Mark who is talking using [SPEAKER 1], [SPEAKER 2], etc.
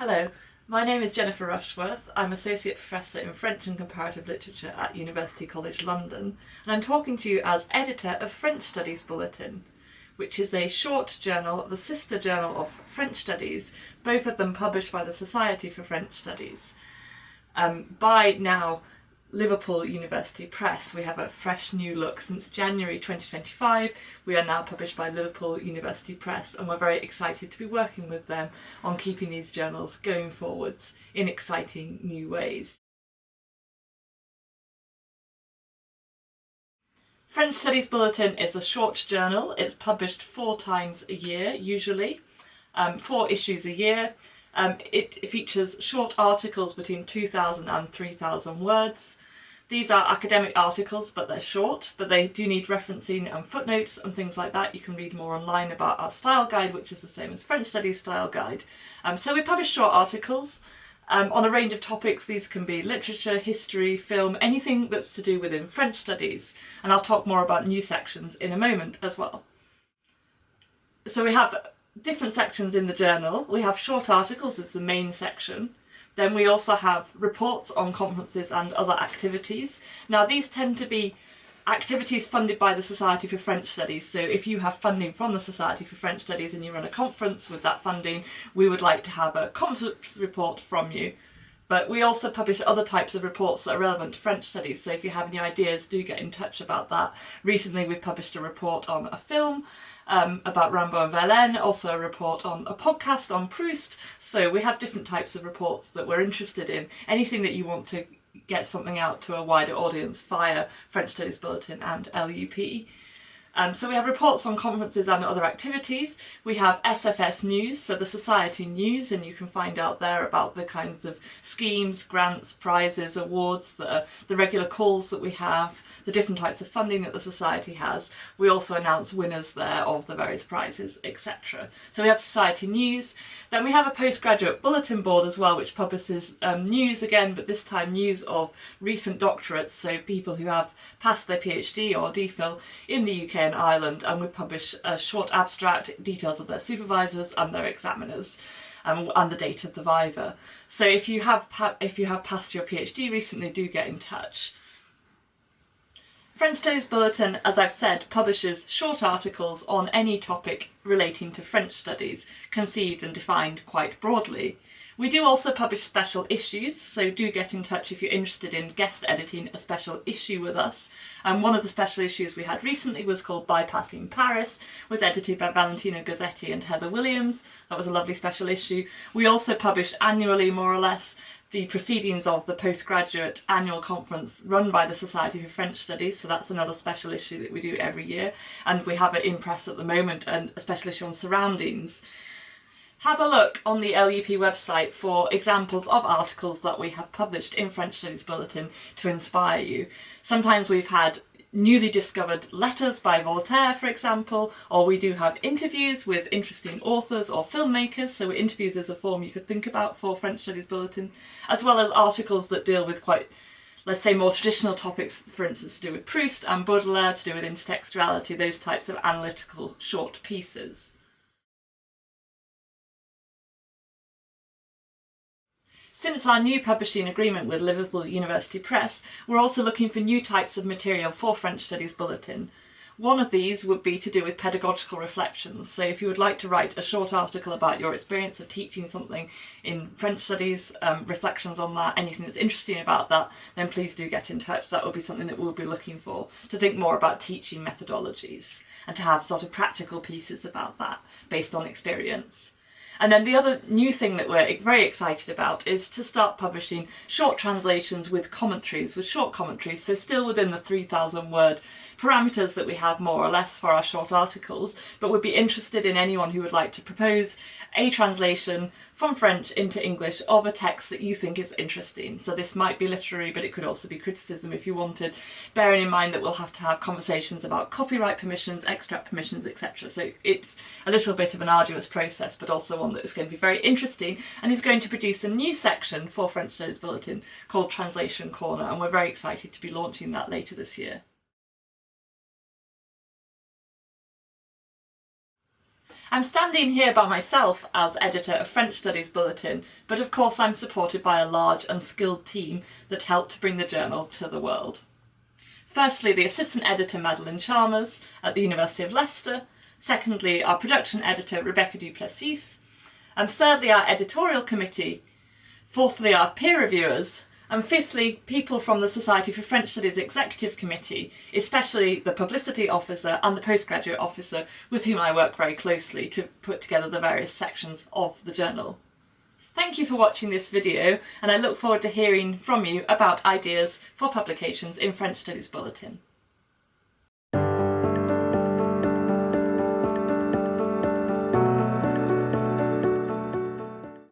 [SPEAKER 1] Hello, my name is Jennifer Rushworth. I'm Associate Professor in French and Comparative Literature at University College London, and I'm talking to you as editor of French Studies Bulletin, which is a short journal, the sister journal of French Studies, both of them published by the Society for French Studies. By now Liverpool University Press, we have a fresh new look. Since January 2025, we are now published by Liverpool University Press, and we're very excited to be working with them on keeping these journals going forwards in exciting new ways. French Studies Bulletin is a short journal. It's published 4 times a year, usually, 4 issues a year. It features short articles between 2,000 and 3,000 words. These are academic articles, but they're short, but they do need referencing and footnotes and things like that. You can read more online about our style guide, which is the same as French Studies Style Guide. So we publish short articles on a range of topics. These can be literature, history, film, anything that's to do within French studies. And I'll talk more about new sections in a moment as well. So we have different sections in the journal. We have short articles as the main section. Then we also have reports on conferences and other activities. Now these tend to be activities funded by the Society for French Studies. So if you have funding from the Society for French Studies and you run a conference with that funding, we would like to have a conference report from you. But we also publish other types of reports that are relevant to French studies, so if you have any ideas, do get in touch about that. Recently we published a report on a film about Rimbaud and Verlaine, also a report on a podcast on Proust, so we have different types of reports that we're interested in. Anything that you want to get something out to a wider audience via French Studies Bulletin and LUP. So we have reports on conferences and other activities. We have SFS News, so the Society News, and you can find out there about the kinds of schemes, grants, prizes, awards, the regular calls that we have, the different types of funding that the Society has. We also announce winners there of the various prizes, etc. So we have Society News. Then we have a postgraduate bulletin board as well, which publishes news again, but this time news of recent doctorates, so people who have passed their PhD or DPhil in the UK and Ireland, and we publish a short abstract, details of their supervisors and their examiners, and the date of the viva. So if you have passed your PhD recently, do get in touch. French Studies Bulletin, as I've said, publishes short articles on any topic relating to French studies, conceived and defined quite broadly. We do also publish special issues, so do get in touch if you're interested in guest editing a special issue with us. One of the special issues we had recently was called Bypassing Paris, was edited by Valentino Gozzetti and Heather Williams. That was a lovely special issue. We also publish annually, more or less, the proceedings of the postgraduate annual conference run by the Society for French Studies, so that's another special issue that we do every year, and we have it in press at the moment, and a special issue on surroundings. Have a look on the LUP website for examples of articles that we have published in French Studies Bulletin to inspire you. Sometimes we've had newly discovered letters by Voltaire, for example, or we do have interviews with interesting authors or filmmakers, so interviews is a form you could think about for French Studies Bulletin, as well as articles that deal with quite, let's say, more traditional topics, for instance, to do with Proust and Baudelaire, to do with intertextuality, those types of analytical short pieces. Since our new publishing agreement with Liverpool University Press, we're also looking for new types of material for French Studies Bulletin. One of these would be to do with pedagogical reflections. So if you would like to write a short article about your experience of teaching something in French studies, reflections on that, anything that's interesting about that, then please do get in touch. That would be something that we'll be looking for, to think more about teaching methodologies and to have sort of practical pieces about that based on experience. And then the other new thing that we're very excited about is to start publishing short translations with commentaries, with short commentaries, so still within the 3,000 word parameters that we have more or less for our short articles, but would be interested in anyone who would like to propose a translation from French into English of a text that you think is interesting. So this might be literary, but it could also be criticism if you wanted, bearing in mind that we'll have to have conversations about copyright permissions, extract permissions, etc. So it's a little bit of an arduous process, but also one that is going to be very interesting and is going to produce a new section for French Studies Bulletin called Translation Corner, and we're very excited to be launching that later this year. I'm standing here by myself as editor of French Studies Bulletin, but of course I'm supported by a large and skilled team that helped to bring the journal to the world. Firstly, the assistant editor Madeleine Chalmers at the University of Leicester. Secondly, our production editor Rebecca Duplessis. And thirdly, our editorial committee. Fourthly, our peer reviewers. And fifthly, people from the Society for French Studies Executive Committee, especially the publicity officer and the postgraduate officer with whom I work very closely to put together the various sections of the journal. Thank you for watching this video, and I look forward to hearing from you about ideas for publications in French Studies Bulletin.